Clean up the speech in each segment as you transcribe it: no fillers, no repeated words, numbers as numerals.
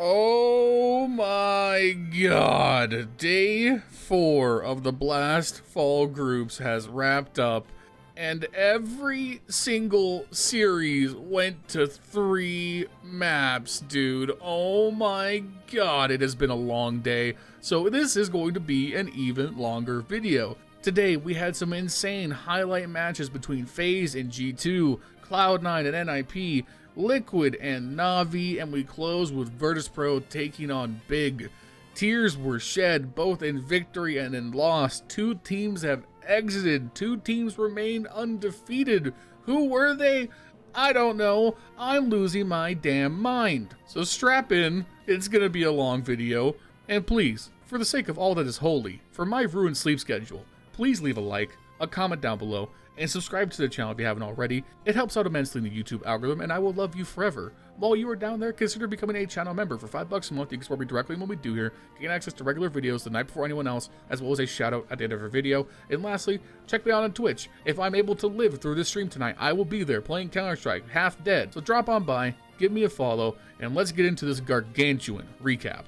Oh my god, day 4 of the Blast Fall Groups has wrapped up, and every single series went to 3 maps, dude. Oh my god, it has been a long day, so this is going to be an even longer video. Today we had some insane highlight matches between Faze and G2, Cloud9 and NIP, Liquid and Navi, and we close with Virtus.pro taking on Big. Tears were shed both in victory and in loss. 2 teams have exited, 2 teams remain undefeated. Who were they? I don't know. I'm losing my damn mind. So strap in, it's gonna be a long video, and please, for the sake of all that is holy, for my ruined sleep schedule, please leave a like, a comment down below, and subscribe to the channel if you haven't already. It helps out immensely in the YouTube algorithm, and I will love you forever. While you are down there, consider becoming a channel member. For $5 a month, you can support me directly in what we do here, gain access to regular videos the night before anyone else, as well as a shout out at the end of every video. And lastly, check me out on Twitch. If I'm able to live through this stream tonight, I will be there playing Counter-Strike, half dead. So drop on by, give me a follow, and let's get into this gargantuan recap.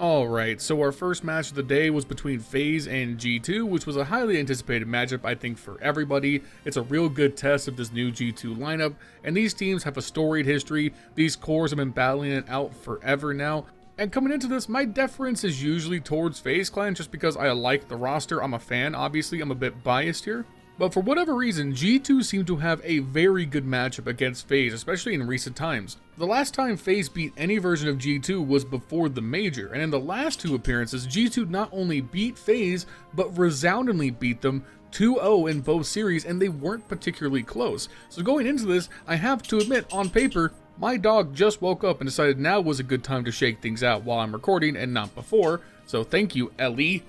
Alright, so our first match of the day was between Faze and G2, which was a highly anticipated matchup, I think, for everybody. It's a real good test of this new G2 lineup, and these teams have a storied history. These cores have been battling it out forever now. And coming into this, my deference is usually towards Faze Clan, just because I like the roster. I'm a fan, obviously. I'm a bit biased here. But for whatever reason, G2 seemed to have a very good matchup against Faze, especially in recent times. The last time Faze beat any version of G2 was before the Major, and in the last 2 appearances, G2 not only beat Faze, but resoundingly beat them 2-0 in both series, and they weren't particularly close. So going into this, I have to admit, on paper, my dog just woke up and decided now was a good time to shake things out while I'm recording and not before, so thank you, Ellie.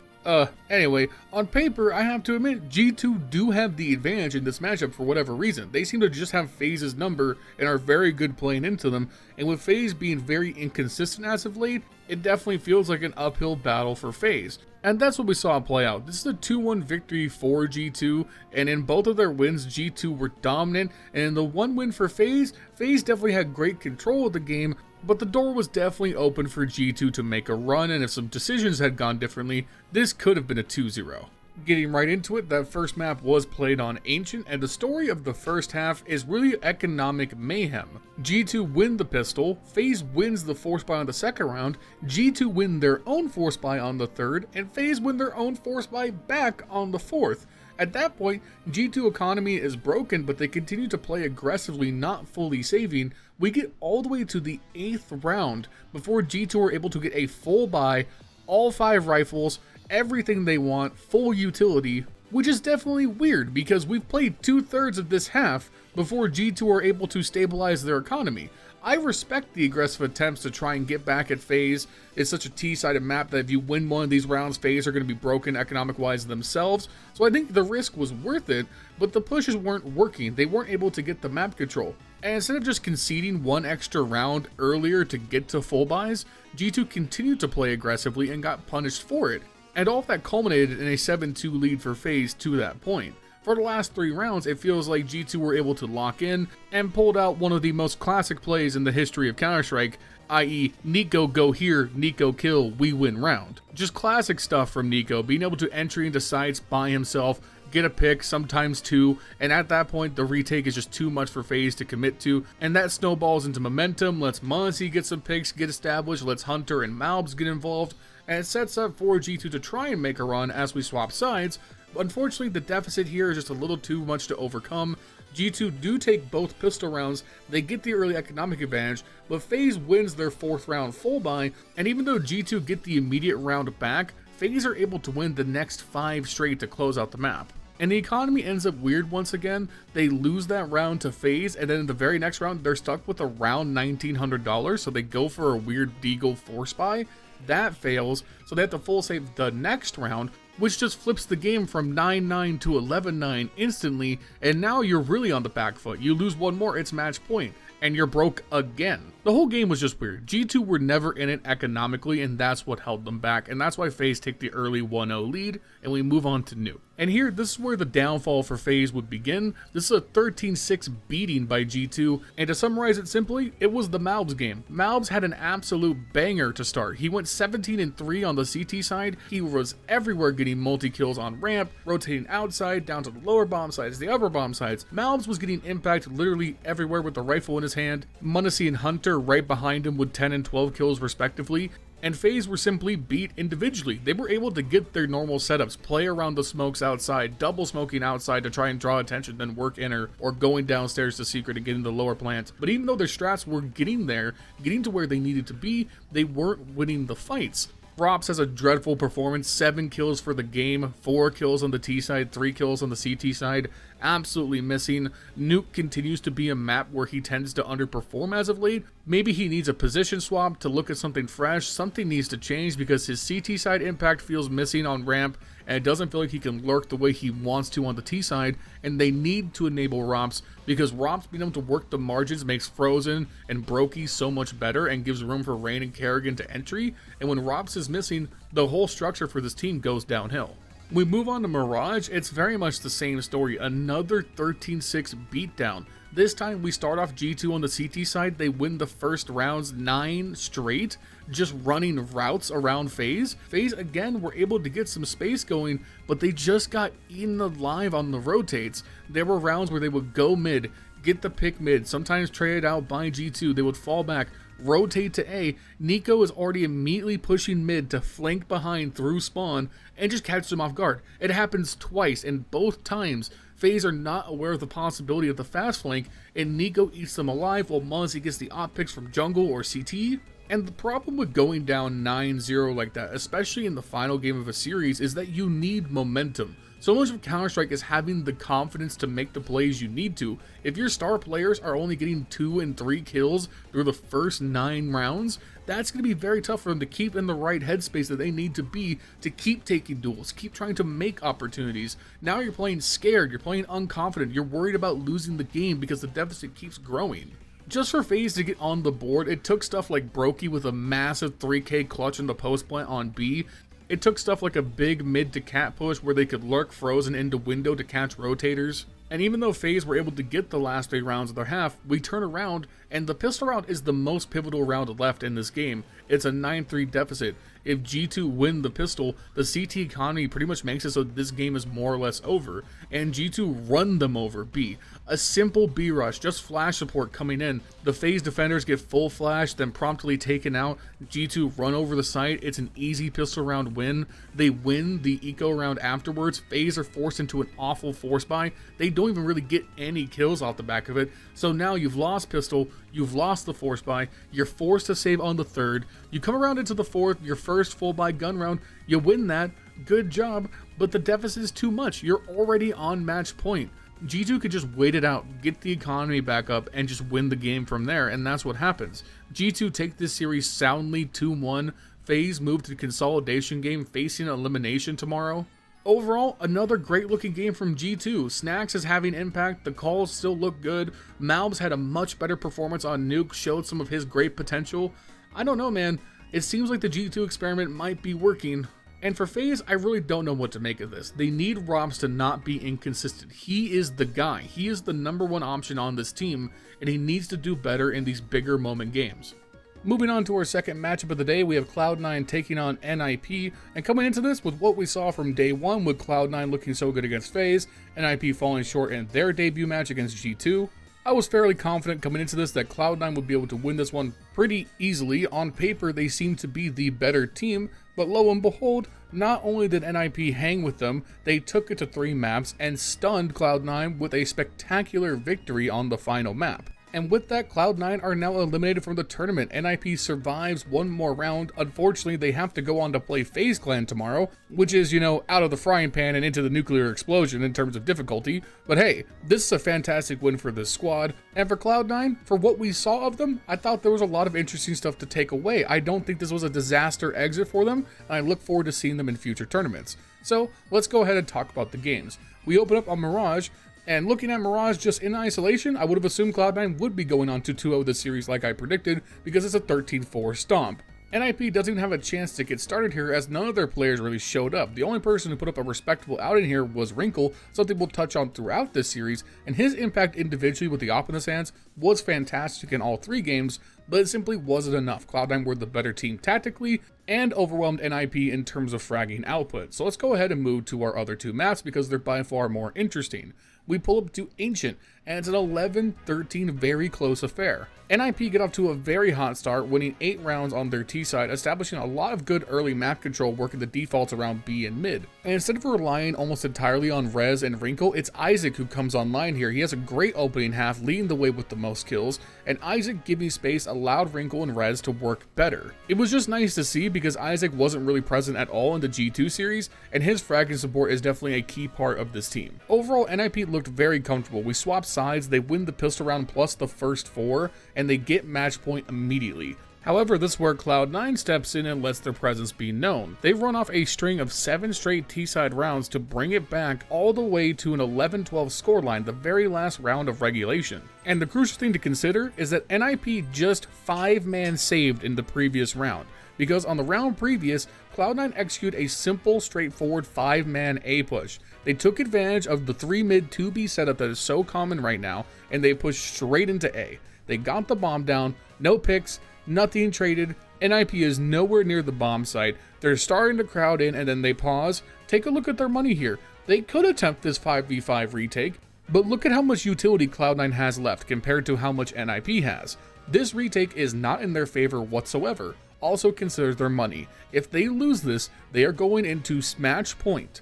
Anyway, on paper, I have to admit, G2 do have the advantage in this matchup for whatever reason. They seem to just have Faze's number and are very good playing into them, and with Faze being very inconsistent as of late, it definitely feels like an uphill battle for Faze. And that's what we saw play out. This is a 2-1 victory for G2, and in both of their wins, G2 were dominant, and in the one win for Faze, Faze definitely had great control of the game, but the door was definitely open for G2 to make a run, and if some decisions had gone differently, this could have been a 2-0. Getting right into it, that first map was played on Ancient, and the story of the first half is really economic mayhem. G2 win the pistol, Faze wins the force buy on the second round, G2 win their own force buy on the third, and Faze win their own force buy back on the fourth. At that point, G2 economy is broken, but they continue to play aggressively, not fully saving. We get all the way to the 8th round before G2 are able to get a full buy, all 5 rifles, everything they want, full utility, which is definitely weird because we've played 2/3 of this half before G2 are able to stabilize their economy. I respect the aggressive attempts to try and get back at Faze. It's such a T-sided map that if you win one of these rounds, Faze are going to be broken economic-wise themselves. So I think the risk was worth it, but the pushes weren't working. They weren't able to get the map control. And instead of just conceding 1 extra round earlier to get to full buys, G2 continued to play aggressively and got punished for it. And all of that culminated in a 7-2 lead for Faze to that point. For the last 3 rounds, it feels like G2 were able to lock in and pulled out one of the most classic plays in the history of Counter-Strike, i.e. Nico go here, Nico kill, we win round. Just classic stuff from Nico, being able to entry into sites by himself, get a pick, sometimes 2, and at that point the retake is just too much for Faze to commit to, and that snowballs into momentum, lets Monsi get some picks, get established, lets Hunter and Malbs get involved, and it sets up for G2 to try and make a run as we swap sides. Unfortunately, the deficit here is just a little too much to overcome. G2 do take both pistol rounds, they get the early economic advantage, but Faze wins their 4th round full buy, and even though G2 get the immediate round back, Faze are able to win the next 5 straight to close out the map. And the economy ends up weird once again. They lose that round to Faze, and then in the very next round, they're stuck with around $1,900, so they go for a weird Deagle force buy. That fails, so they have to full save the next round, which just flips the game from 9-9 to 11-9 instantly, and now you're really on the back foot. You lose one more, it's match point, and you're broke again. The whole game was just weird. G2 were never in it economically, and that's what held them back, and that's why Faze take the early 1-0 lead, and we move on to Nuke. And here, this is where the downfall for Faze would begin. This is a 13-6 beating by G2, and to summarize it simply, it was the Malbs game. Malbs had an absolute banger to start. He went 17-3 on the CT side. He was everywhere getting multi-kills on ramp, rotating outside, down to the lower bomb sides, the upper bomb sides. Malbs was getting impact literally everywhere with the rifle in his hand. Munacy and Hunter right behind him with 10 and 12 kills respectively. And Faze were simply beat individually. They were able to get their normal setups, play around the smokes outside, double smoking outside to try and draw attention, then work inner, or going downstairs to secret and get into the lower plant. But even though their strats were getting there, getting to where they needed to be, they weren't winning the fights. Rops has a dreadful performance, 7 kills for the game, 4 kills on the T side, 3 kills on the CT side, absolutely missing. Nuke continues to be a map where he tends to underperform as of late. Maybe he needs a position swap to look at something fresh, something needs to change because his CT side impact feels missing on ramp, and it doesn't feel like he can lurk the way he wants to on the T side, and they need to enable Rops because Rops being able to work the margins makes Frozen and Brokey so much better and gives room for Rain and Kerrigan to entry, and when Rops is missing, the whole structure for this team goes downhill. We move on to Mirage, it's very much the same story, another 13-6 beatdown. This time we start off G2 on the CT side, they win the first rounds 9 straight, just running routes around Faze. Faze again were able to get some space going, but they just got eaten alive on the rotates. There were rounds where they would go mid, get the pick mid, sometimes traded out by G2, they would fall back, rotate to A. Nico is already immediately pushing mid to flank behind through spawn and just catches him off guard. It happens twice, and both times Faze are not aware of the possibility of the fast flank, and Nico eats them alive while Muzzy gets the op picks from jungle or CT. And the problem with going down 9-0 like that, especially in the final game of a series, is that you need momentum. So much of Counter-Strike is having the confidence to make the plays you need to. If your star players are only getting 2 and 3 kills through the first 9 rounds, that's going to be very tough for them to keep in the right headspace that they need to be to keep taking duels, keep trying to make opportunities. Now you're playing scared, you're playing unconfident, you're worried about losing the game because the deficit keeps growing. Just for Faze to get on the board, it took stuff like Brokey with a massive 3k clutch in the post plant on B. It took stuff like a big mid to cat push where they could lurk Frozen into window to catch rotators. And even though Faze were able to get the last 3 rounds of their half, we turn around and the pistol round is the most pivotal round left in this game. It's a 9-3 deficit. If G2 win the pistol, the CT economy pretty much makes it so this game is more or less over, and G2 run them over B. A simple B rush, just flash support coming in. The Faze defenders get full flash, then promptly taken out. G2 run over the site. It's an easy pistol round win. They win the eco round afterwards. Faze are forced into an awful force buy. They don't even really get any kills off the back of it. So now you've lost pistol, you've lost the force buy, you're forced to save on the 3rd. You come around into the 4th, your first full buy gun round, you win that, good job, but the deficit is too much. You're already on match point. G2 could just wait it out, get the economy back up, and just win the game from there, and that's what happens. G2 take this series soundly 2-1. Faze move to the consolidation game, facing elimination tomorrow. Overall, another great looking game from G2. Snacks is having impact, the calls still look good. Malbs had a much better performance on Nuke, showed some of his great potential. I don't know, man. It seems like the G2 experiment might be working. And for Faze, I really don't know what to make of this. They need Robs to not be inconsistent. He is the guy. He is the #1 option on this team, and he needs to do better in these bigger moment games. Moving on to our second matchup of the day, we have Cloud9 taking on NIP, and coming into this with what we saw from day 1 with Cloud9 looking so good against Faze, NIP falling short in their debut match against G2. I was fairly confident coming into this that Cloud9 would be able to win this one pretty easily. On paper, they seem to be the better team, but lo and behold, not only did NIP hang with them, they took it to 3 maps and stunned Cloud9 with a spectacular victory on the final map. And with that, Cloud9 are now eliminated from the tournament. NIP survives one more round. Unfortunately, they have to go on to play FaZe Clan tomorrow, which is, you know, out of the frying pan and into the nuclear explosion in terms of difficulty. But hey, this is a fantastic win for this squad. And for Cloud9, for what we saw of them, I thought there was a lot of interesting stuff to take away. I don't think this was a disaster exit for them, and I look forward to seeing them in future tournaments. So let's go ahead and talk about the games. We open up on Mirage. And looking at Mirage just in isolation, I would have assumed Cloud9 would be going on to 2-0 this series like I predicted, because it's a 13-4 stomp. NIP doesn't even have a chance to get started here, as none of their players really showed up. The only person who put up a respectable outing here was Wrinkle, something we'll touch on throughout this series, and his impact individually with the op in his hands was fantastic in all 3 games, but it simply wasn't enough. Cloud9 were the better team tactically, and overwhelmed NIP in terms of fragging output. So let's go ahead and move to our other 2 maps, because they're by far more interesting. We pull up to Ancient, and it's an 11-13 very close affair. NIP get off to a very hot start, winning 8 rounds on their T side, establishing a lot of good early map control, working the defaults around B and mid. And instead of relying almost entirely on Rez and Wrinkle, it's Isaac who comes online here. He has a great opening half, leading the way with the most kills, and Isaac giving space allowed Wrinkle and Rez to work better. It was just nice to see, because Isaac wasn't really present at all in the G2 series, and his fragging support is definitely a key part of this team. Overall, NIP looked very comfortable. We swapped sides, they win the pistol round plus the first 4, and they get match point immediately. However, this is where Cloud9 steps in and lets their presence be known. They run off a string of 7 straight T-side rounds to bring it back all the way to an 11-12 scoreline, the very last round of regulation. And the crucial thing to consider is that NIP just 5-man saved in the previous round, because on the round previous, Cloud9 executed a simple, straightforward 5-man A push. They took advantage of the 3 mid 2B setup that is so common right now, and they pushed straight into A. They got the bomb down, no picks, nothing traded. NIP is nowhere near the bomb site. They're starting to crowd in, and then they pause. Take a look at their money here. They could attempt this 5v5 retake, but look at how much utility Cloud9 has left compared to how much NIP has. This retake is not in their favor whatsoever. Also consider their money. If they lose this, they are going into match point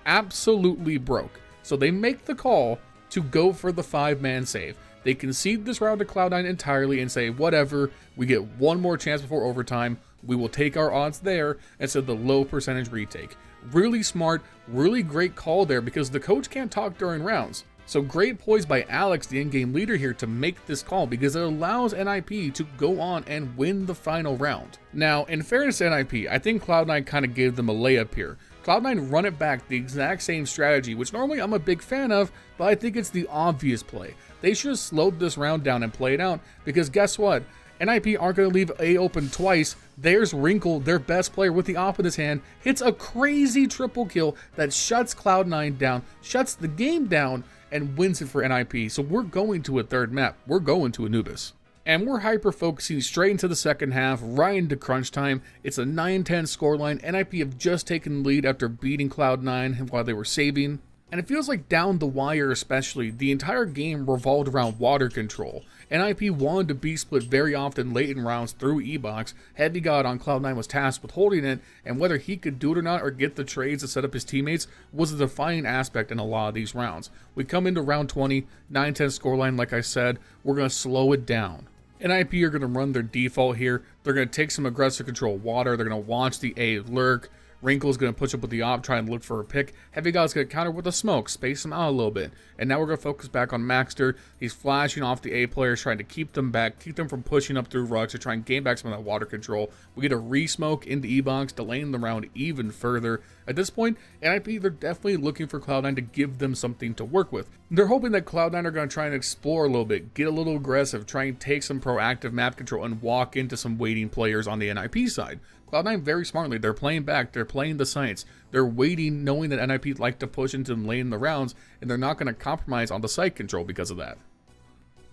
absolutely broke. So they make the call to go for the 5-man save. They concede this round to Cloud9 entirely and say, whatever, we get one more chance before overtime, we will take our odds there instead of the low percentage retake. Really smart, really great call there, because the coach can't talk during rounds. So great poise by Alex, the in-game leader here, to make this call, because it allows NIP to go on and win the final round. Now, in fairness to NIP, I think Cloud9 kind of gave them a layup here. Cloud9 run it back the exact same strategy, which normally I'm a big fan of, but I think it's the obvious play. They should have slowed this round down and played out, because guess what? NIP aren't going to leave A open twice. There's Wrinkle, their best player with the op in his hand, hits a crazy triple kill that shuts Cloud9 down, shuts the game down, and wins it for NIP. So we're going to a third map. We're going to Anubis. And we're hyper-focusing straight into the second half, right into crunch time. It's a 9-10 scoreline. NIP have just taken the lead after beating Cloud9 while they were saving. And it feels like down the wire especially, the entire game revolved around water control. NIP wanted to B-split very often late in rounds through E-Box. Heavy God on Cloud9 was tasked with holding it, and whether he could do it or not or get the trades to set up his teammates was a defining aspect in a lot of these rounds. We come into round 20, 9-10 scoreline like I said, we're going to slow it down. NIP are going to run their default here. They're going to take some aggressive control water. They're going to launch the A lurk. Wrinkle's going to push up with the op, try and look for a pick. Heavy God's going to counter with a smoke, space him out a little bit. And now we're going to focus back on Maxter. He's flashing off the A players, trying to keep them back, keep them from pushing up through rugs to try and gain back some of that water control. We get a re-smoke into E-Box, delaying the round even further. At this point, NIP, they're definitely looking for Cloud9 to give them something to work with. They're hoping that Cloud9 are going to try and explore a little bit, get a little aggressive, try and take some proactive map control and walk into some waiting players on the NIP side. Cloud9 very smartly, they're playing back, they're playing the sites, they're waiting knowing that NIP like to push into them late in the rounds, and they're not going to compromise on the site control because of that.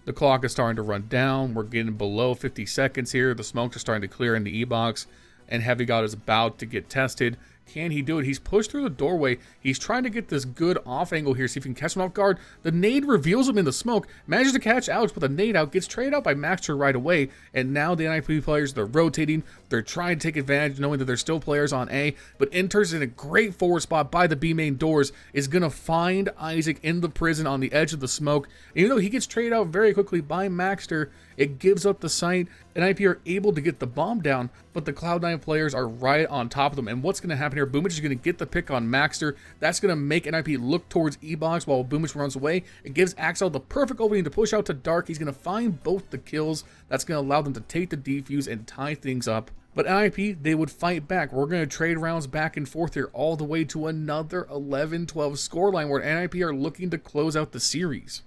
The clock is starting to run down, we're getting below 50 seconds here, the smokes are starting to clear in the E-Box, and Heavy God is about to get tested. Can he do it? He's pushed through the doorway. He's trying to get this good off angle here, see if he can catch him off guard. The nade reveals him in the smoke, manages to catch Alex with a nade out, gets traded out by Maxter right away, and now the NIP players, they're rotating. They're trying to take advantage, knowing that there's still players on A, but enters in a great forward spot by the B main doors, is going to find Isaac in the prison on the edge of the smoke. And even though he gets traded out very quickly by Maxter, it gives up the site. NIP are able to get the bomb down, but the Cloud9 players are right on top of them. And what's going to happen here? Bubblesj is going to get the pick on Maxter. That's going to make NIP look towards E-Box while Bubblesj runs away. It gives Axel the perfect opening to push out to Dark. He's going to find both the kills. That's going to allow them to take the defuse and tie things up But NIP, they would fight back. We're going to trade rounds back and forth here all the way to another 11-12 scoreline where NIP are looking to close out the series.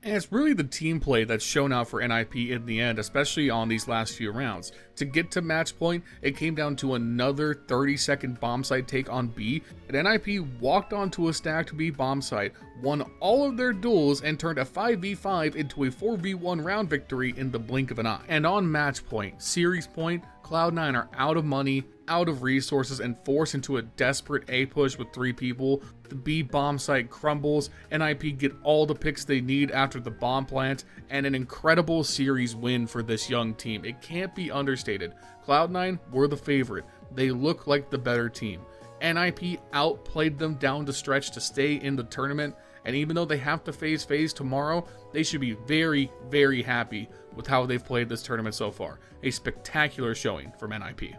And it's really the team play that's shown out for NIP in the end, especially on these last few rounds. To get to match point, it came down to another 30-second bomb site take on B, and NIP walked onto a stacked B bomb site, won all of their duels, and turned a 5v5 into a 4v1 round victory in the blink of an eye. And on match point, series point, Cloud9 are out of money, out of resources, and forced into a desperate A push with 3 people. The B bomb site crumbles, NIP get all the picks they need after the bomb plant, and an incredible series win for this young team. It can't be understated. Cloud9 were the favorite. They look like the better team. NIP outplayed them down the stretch to stay in the tournament, and even though they have to face Faze tomorrow, they should be very, very happy with how they've played this tournament so far. A spectacular showing from NIP.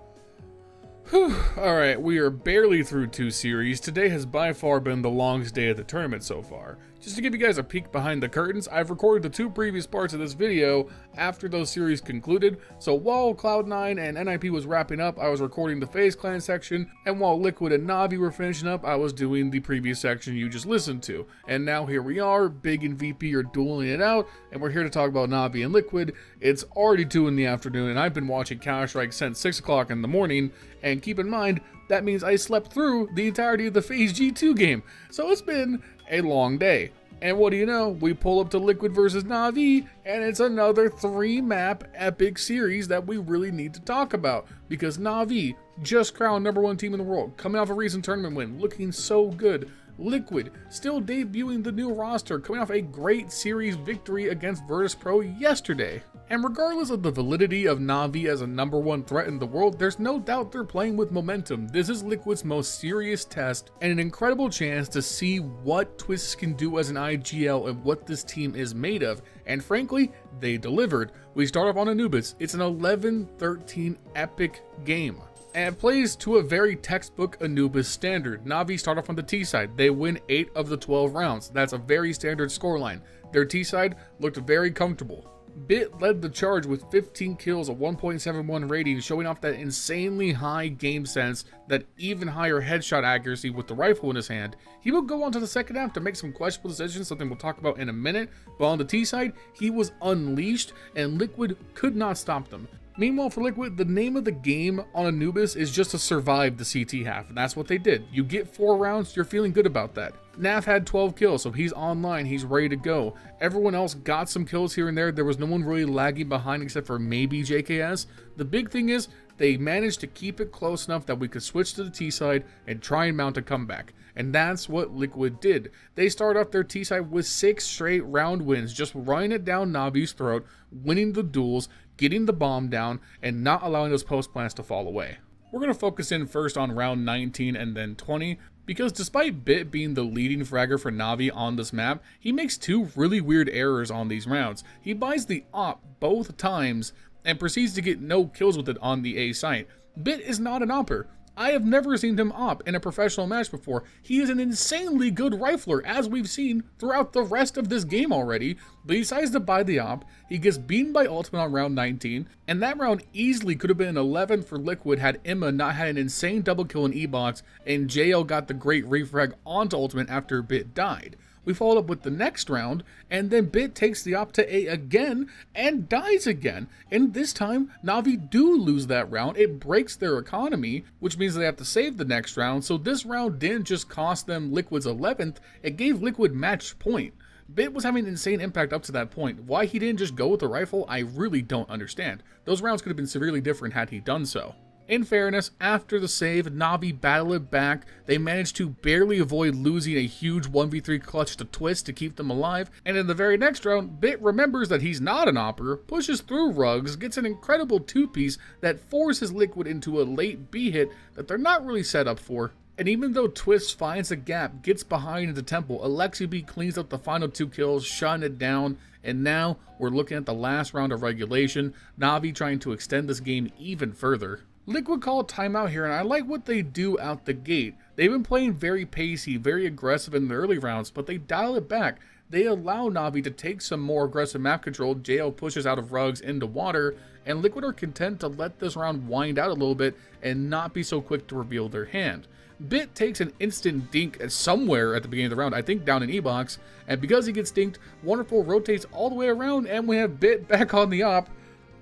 Alright, we are barely through 2 series. Today has by far been the longest day of the tournament so far. Just to give you guys a peek behind the curtains, I've recorded the 2 previous parts of this video after those series concluded. So while Cloud9 and NIP was wrapping up, I was recording the Faze clan section, and while Liquid and Navi were finishing up, I was doing the previous section you just listened to. And now here we are, Big and VP are dueling it out, and we're here to talk about Navi and Liquid. It's already 2 in the afternoon, and I've been watching Counter-Strike since 6 o'clock in the morning, and keep in mind, that means I slept through the entirety of the Faze G2 game. So it's been a long day. And what do you know, we pull up to Liquid versus Navi, and it's another 3-map epic series that we really need to talk about. Because Navi, just crowned #1 team in the world, coming off a recent tournament win, looking so good. Liquid, still debuting the new roster, coming off a great series victory against Virtus.pro yesterday. And regardless of the validity of Navi as a #1 threat in the world, there's no doubt they're playing with momentum. This is Liquid's most serious test, and an incredible chance to see what Twists can do as an IGL and what this team is made of. And frankly, they delivered. We start off on Anubis. It's an 11-13 epic game. And it plays to a very textbook Anubis standard. Navi start off on the T side. They win 8 of the 12 rounds. That's a very standard scoreline. Their T side looked very comfortable. Bit led the charge with 15 kills, a 1.71 rating, showing off that insanely high game sense, that even higher headshot accuracy with the rifle in his hand. He will go on to the second half to make some questionable decisions, something we'll talk about in a minute, but on the T side, he was unleashed, and Liquid could not stop them. Meanwhile, for Liquid, the name of the game on Anubis is just to survive the CT half, and that's what they did. You get 4 rounds, you're feeling good about that. Naf had 12 kills, so he's online, he's ready to go. Everyone else got some kills here and there. There was no one really lagging behind except for maybe JKS. The big thing is, they managed to keep it close enough that we could switch to the T side and try and mount a comeback. And that's what Liquid did. They started off their T side with 6 straight round wins, just running it down Navi's throat, winning the duels, getting the bomb down, and not allowing those post plants to fall away. We're going to focus in first on round 19 and then 20, because despite Bit being the leading fragger for Navi on this map, he makes 2 really weird errors on these rounds. He buys the op both times and proceeds to get no kills with it on the A site. Bit is not an opper. I have never seen him op in a professional match before. He is an insanely good rifler, as we've seen throughout the rest of this game already, but he decides to buy the op. He gets beaten by Ultimate on round 19, and that round easily could have been an 11 for Liquid had Emma not had an insane double kill in E-Box, and JL got the great refrag onto Ultimate after Bit died. We followed up with the next round, and then Bit takes the op to A again and dies again. And this time, Navi do lose that round. It breaks their economy, which means they have to save the next round. So this round didn't just cost them Liquid's 11th, it gave Liquid match point. Bit was having an insane impact up to that point. Why he didn't just go with the rifle, I really don't understand. Those rounds could have been severely different had he done so. In fairness, after the save, Navi battled it back. They managed to barely avoid losing a huge 1v3 clutch to Twist to keep them alive, and in the very next round, Bit remembers that he's not an opper, pushes through Rugs, gets an incredible 2-piece that forces Liquid into a late B hit that they're not really set up for. And even though Twist finds a gap, gets behind into Temple, Alexi B cleans up the final 2 kills, shutting it down, and now we're looking at the last round of regulation, Navi trying to extend this game even further. Liquid call timeout here, and I like what they do out the gate. They've been playing very pacey, very aggressive in the early rounds, but they dial it back. They allow Navi to take some more aggressive map control. JL pushes out of Rugs into water, and Liquid are content to let this round wind out a little bit and not be so quick to reveal their hand. Bit takes an instant dink somewhere at the beginning of the round, I think down in E-Box, and because he gets dinked, Wonderful rotates all the way around and we have Bit back on the op.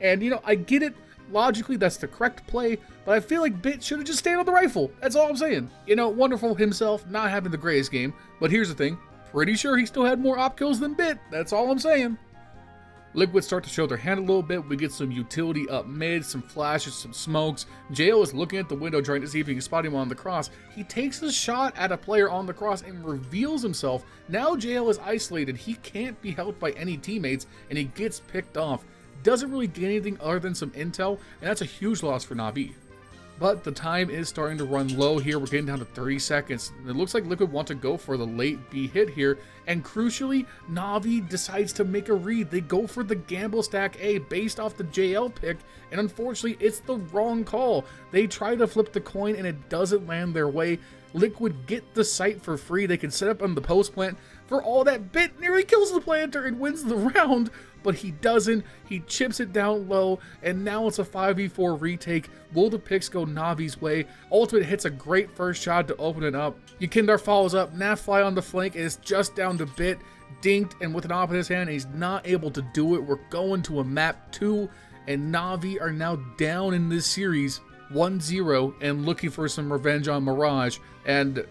And you know, I get it, logically that's the correct play, but I feel like Bit should have just stayed on the rifle. That's all I'm saying. You know, Wonderful himself not having the greatest game, but here's the thing, pretty sure he still had more op kills than Bit. That's all I'm saying. Liquid start to show their hand a little bit. We get some utility up mid, some flashes, some smokes. JL is looking at the window trying to see if he can spot him on the cross. He takes a shot at a player on the cross and reveals himself. Now JL is isolated. He can't be helped by any teammates and he gets picked off. Doesn't really get anything other than some intel, and that's a huge loss for Navi. But the time is starting to run low here. We're getting down to 30 seconds. It looks like Liquid want to go for the late B hit here. And crucially, Navi decides to make a read. They go for the gamble stack A based off the JL pick. And unfortunately, it's the wrong call. They try to flip the coin and it doesn't land their way. Liquid get the site for free. They can set up on the post plant. For all that, Bit nearly kills the planter and wins the round. But he doesn't. He chips it down low, and now it's a 5v4 retake. Will the picks go Navi's way? Ultimate hits a great first shot to open it up. Yukindar follows up, Nafly on the flank, and it's just down to Bit, dinked, and with an op in his hand, he's not able to do it. We're going to a map 2, and Navi are now down in this series 1-0 and looking for some revenge on Mirage. And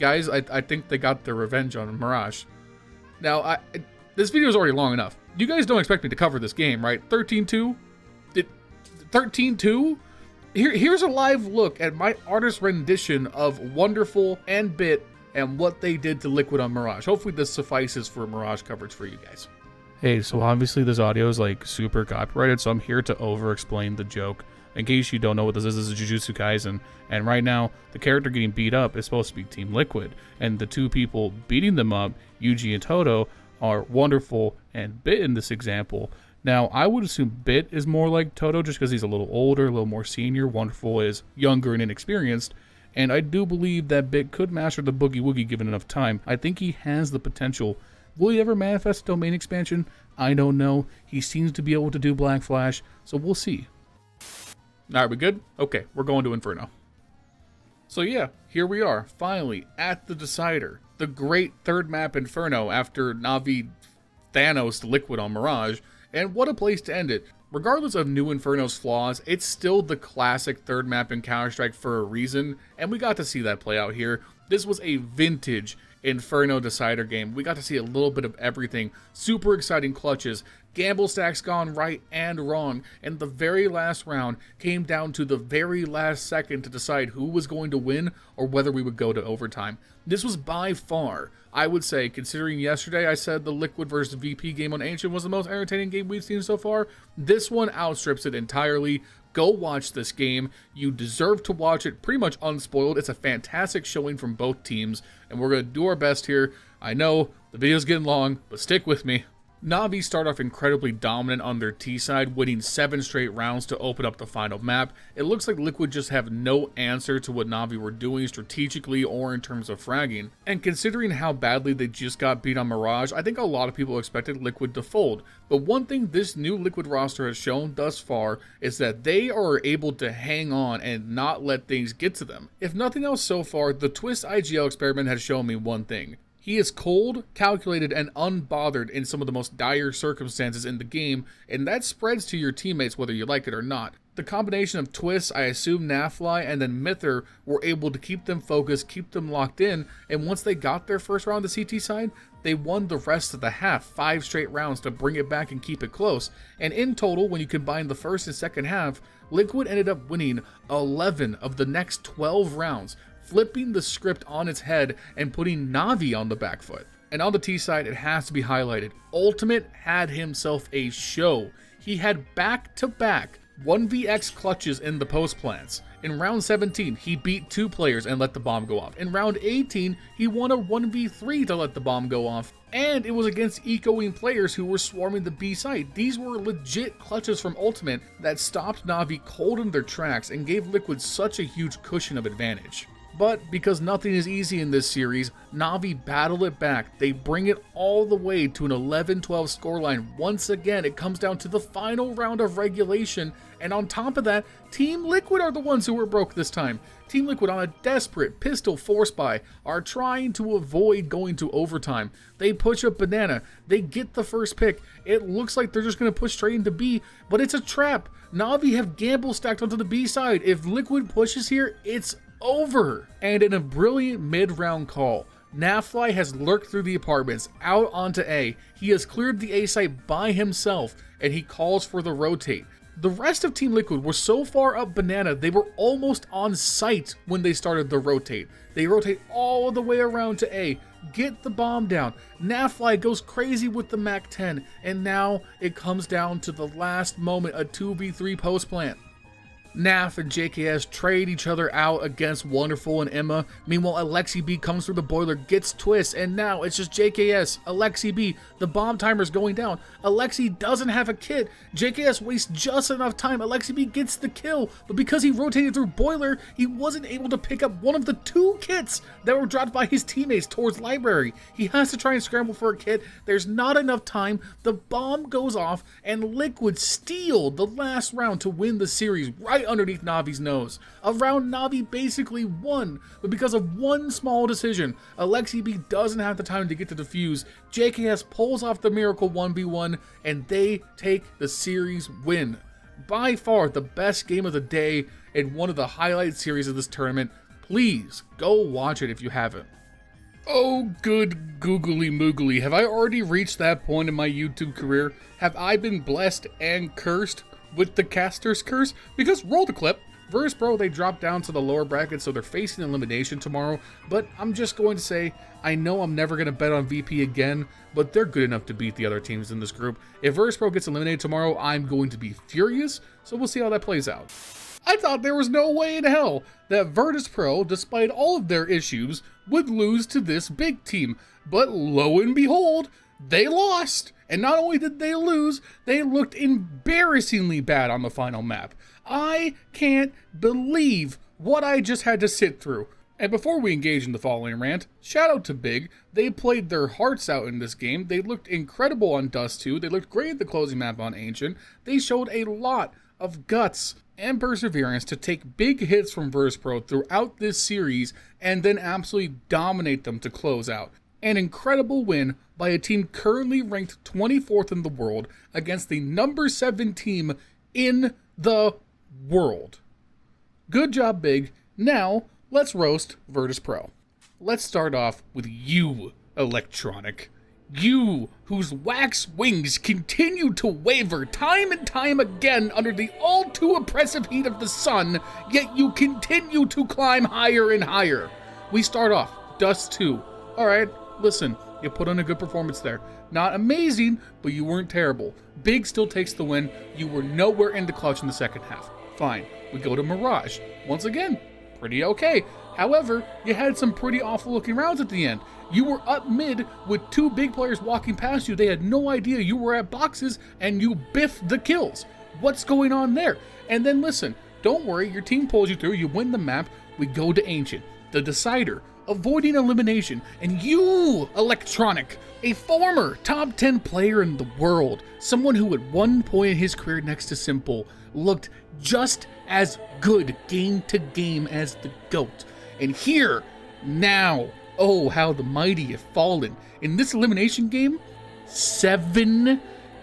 guys, I think they got their revenge on Mirage. Now, this video is already long enough. You guys don't expect me to cover this game, right? 13-2? 13-2? Here's a live look at my artist rendition of Wonderful and Bit and what they did to Liquid on Mirage. Hopefully this suffices for Mirage coverage for you guys. Hey, so obviously this audio is like super copyrighted, so I'm here to over-explain the joke. In case you don't know what this is Jujutsu Kaisen, and right now, the character getting beat up is supposed to be Team Liquid, and the two people beating them up, Yuji and Toto, are Wonderful and Bit in this example. Now, I would assume Bit is more like Toto just because he's a little older, a little more senior. Wonderful is younger and inexperienced, and I do believe that Bit could master the Boogie Woogie given enough time. I think he has the potential. Will he ever manifest domain expansion? I don't know. He seems to be able to do Black Flash, so we'll see. Alright, we good? Okay, we're going to Inferno. So yeah, here we are, finally, at the decider. The great third map Inferno after Navi Thanos Liquid on Mirage, and what a place to end it. Regardless of new Inferno's flaws, it's still the classic third map in Counter-Strike for a reason, and we got to see that play out here. This was a vintage Inferno decider game. We got to see a little bit of everything. Super exciting clutches, gamble stacks gone right and wrong, and the very last round came down to the very last second to decide who was going to win or whether we would go to overtime. This was by far, I would say, considering yesterday I said the Liquid versus VP game on Ancient was the most entertaining game we've seen so far, this one outstrips it entirely. Go watch this game. You deserve to watch it pretty much unspoiled. It's a fantastic showing from both teams, and we're going to do our best here. I know the video's getting long, but stick with me. Navi start off incredibly dominant on their T side, winning 7 straight rounds to open up the final map. It looks like Liquid just have no answer to what Navi were doing strategically or in terms of fragging. And considering how badly they just got beat on Mirage, I think a lot of people expected Liquid to fold. But one thing this new Liquid roster has shown thus far is that they are able to hang on and not let things get to them. If nothing else so far, the Twist IGL experiment has shown me one thing. He is cold, calculated, and unbothered in some of the most dire circumstances in the game, and that spreads to your teammates whether you like it or not. The combination of Twist, I assume Nafly, and then Mither were able to keep them focused, keep them locked in, and once they got their first round on the CT side, they won the rest of the half, 5 straight rounds to bring it back and keep it close. And in total, when you combine the first and second half, Liquid ended up winning 11 of the next 12 rounds, flipping the script on its head and putting Navi on the back foot. And on the T side, it has to be highlighted. Ultimate had himself a show. He had back-to-back 1vx clutches in the post plants. In round 17, he beat 2 players and let the bomb go off. In round 18, he won a 1v3 to let the bomb go off. And it was against ecoing players who were swarming the B site. These were legit clutches from Ultimate that stopped Navi cold in their tracks and gave Liquid such a huge cushion of advantage. But because nothing is easy in this series, Navi battle it back. They bring it all the way to an 11-12 scoreline. Once again, it comes down to the final round of regulation. And on top of that, Team Liquid are the ones who were broke this time. Team Liquid, on a desperate pistol force buy, are trying to avoid going to overtime. They push a banana. They get the first pick. It looks like they're just going to push straight into B, but it's a trap. Navi have gamble stacked onto the B side. If Liquid pushes here, it's over. And in a brilliant mid-round call, Nafly has lurked through the apartments, out onto A. He has cleared the A site by himself, and he calls for the rotate. The rest of Team Liquid were so far up banana, they were almost on site when they started the rotate. They rotate all the way around to A, get the bomb down. Nafly goes crazy with the MAC-10, and now it comes down to the last moment, a 2v3 post plant. Naf and JKS trade each other out against Wonderful and Emma. Meanwhile, Alexi B comes through the boiler, gets Twist, and now it's just JKS, Alexi B. The bomb timer's going down. Alexi doesn't have a kit. JKS wastes just enough time. Alexi B gets the kill, but because he rotated through boiler, he wasn't able to pick up one of the 2 kits that were dropped by his teammates towards library. He has to try and scramble for a kit. There's not enough time. The bomb goes off, and Liquid steal the last round to win the series right underneath Navi's nose. A round Navi basically won, but because of one small decision, Alexi B doesn't have the time to get to defuse. JKS pulls off the miracle 1v1, and they take the series win. By far the best game of the day and one of the highlight series of this tournament. Please go watch it if you haven't. Oh, good googly moogly. Have I already reached that point in my YouTube career? Have I been blessed and cursed with the caster's curse? Because roll the clip. VersusPro, they dropped down to the lower bracket, so they're facing elimination tomorrow. But I'm just going to say, I know I'm never going to bet on VP again, but they're good enough to beat the other teams in this group. If VersusPro gets eliminated tomorrow, I'm going to be furious, so we'll see how that plays out. I thought there was no way in hell that VersusPro, despite all of their issues, would lose to this big team. But lo and behold, they lost. And not only did they lose, they looked embarrassingly bad on the final map. I can't believe what I just had to sit through. And before we engage in the following rant, shout out to Big. They played their hearts out in this game. They looked incredible on Dust 2. They looked great at the closing map on Ancient. They showed a lot of guts and perseverance to take big hits from VersusPro throughout this series and then absolutely dominate them to close out. An incredible win by a team currently ranked 24th in the world against the number 7 team in the world. Good job, Big. Now, let's roast VersusPro. Let's start off with you, Electronic. You, whose wax wings continue to waver time and time again under the all too oppressive heat of the sun, yet you continue to climb higher and higher. We start off, Dust 2. Alright, listen, you put on a good performance there. Not amazing, but you weren't terrible. Big still takes the win. You were nowhere in the clutch in the second half. Fine. We go to Mirage. Once again, pretty okay. However, you had some pretty awful looking rounds at the end. You were up mid with 2 big players walking past you. They had no idea you were at boxes, and you biffed the kills. What's going on there? And then listen, don't worry, your team pulls you through, you win the map. We go to Ancient, the decider, avoiding elimination, and you, Electronic, a former top 10 player in the world, someone who at one point in his career next to Simple looked just as good game to game as the GOAT. And here, now, oh, how the mighty have fallen. In this elimination game, 7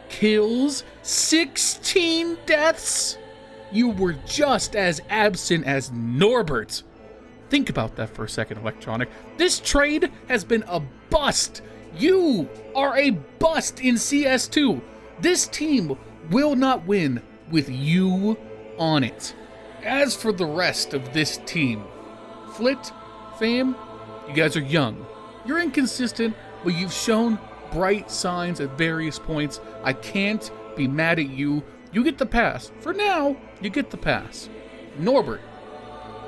kills, 16 deaths. You were just as absent as Norbert. Think about that for a second, Electronic. This trade has been a bust. You are a bust in CS2. This team will not win with you on it. As for the rest of this team, Flit, Fam, you guys are young. You're inconsistent, but you've shown bright signs at various points. I can't be mad at you. You get the pass. For now, you get the pass. Norbert,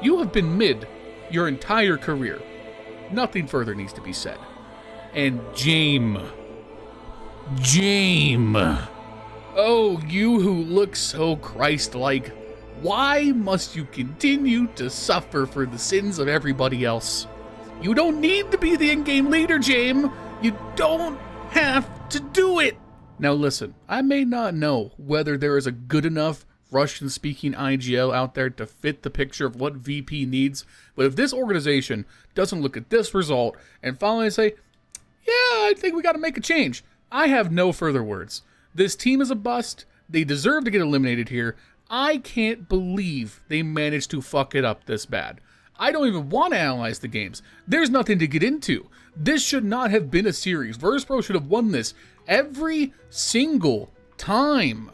you have been mid your entire career. Nothing further needs to be said. And Jame. Oh, you who look so Christ-like. Why must you continue to suffer for the sins of everybody else? You don't need to be the in-game leader, Jame. You don't have to do it. Now listen, I may not know whether there is a good enough Russian-speaking IGL out there to fit the picture of what VP needs, but if this organization doesn't look at this result and finally say, yeah, I think we got to make a change, I have no further words. This team is a bust. They deserve to get eliminated here. I can't believe they managed to fuck it up this bad. I don't even want to analyze the games. There's nothing to get into. This should not have been a series. VersePro should have won this every single time.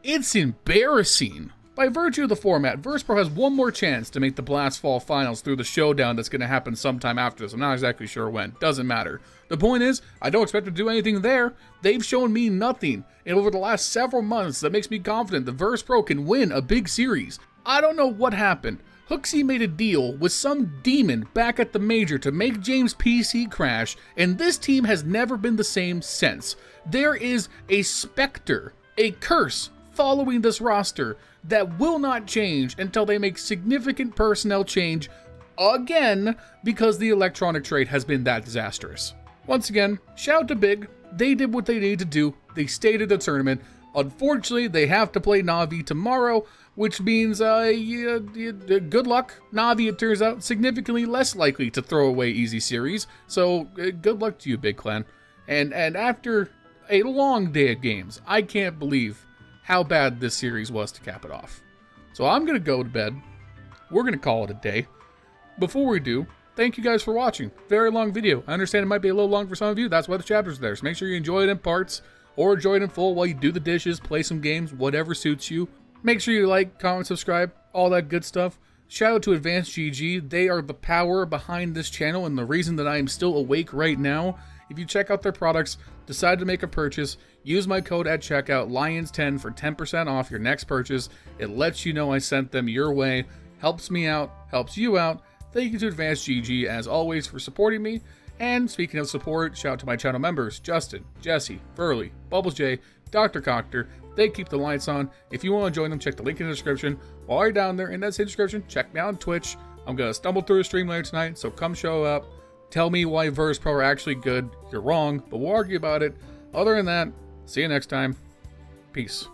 It's embarrassing. By virtue of the format, VersePro has one more chance to make the Blast Fall Finals through the showdown that's going to happen sometime after this. I'm not exactly sure when. Doesn't matter. The point is, I don't expect to do anything there. They've shown me nothing over the last several months that makes me confident that VersePro can win a big series. I don't know what happened. Hooksy made a deal with some demon back at the major to make Jame's PC crash, and this team has never been the same since. There is a specter, a curse, following this roster that will not change until they make significant personnel change again, because the electronic trade has been that disastrous. Once again, shout out to Big. They did what they needed to do. They stayed at the tournament. Unfortunately, they have to play Navi tomorrow, which means good luck. Navi, it turns out, significantly less likely to throw away easy series. So good luck to you, Big Clan. And after a long day of games, I can't believe how bad this series was to cap it off. So I'm going to go to bed. We're going to call it a day. Before we do, thank you guys for watching. Very long video. I understand it might be a little long for some of you. That's why the chapters are there. So make sure you enjoy it in parts or enjoy it in full while you do the dishes, play some games, whatever suits you. Make sure you like, comment, subscribe, all that good stuff. Shout out to Advanced GG. They are the power behind this channel and the reason that I am still awake right now. If you check out their products, decide to make a purchase, use my code at checkout, LionHeartZ, for 10% off your next purchase. It lets you know I sent them your way, helps me out, helps you out. Thank you to Advanced GG, as always, for supporting me. And speaking of support, shout out to my channel members, Justin, Jesse, Burley, Bubblesj, Dr. Cocktor. They keep the lights on. If you want to join them, check the link in the description. While you're down there in that same description, check me out on Twitch. I'm going to stumble through a stream later tonight, so come show up. Tell me why VersePro are actually good. You're wrong, but we'll argue about it. Other than that, see you next time. Peace.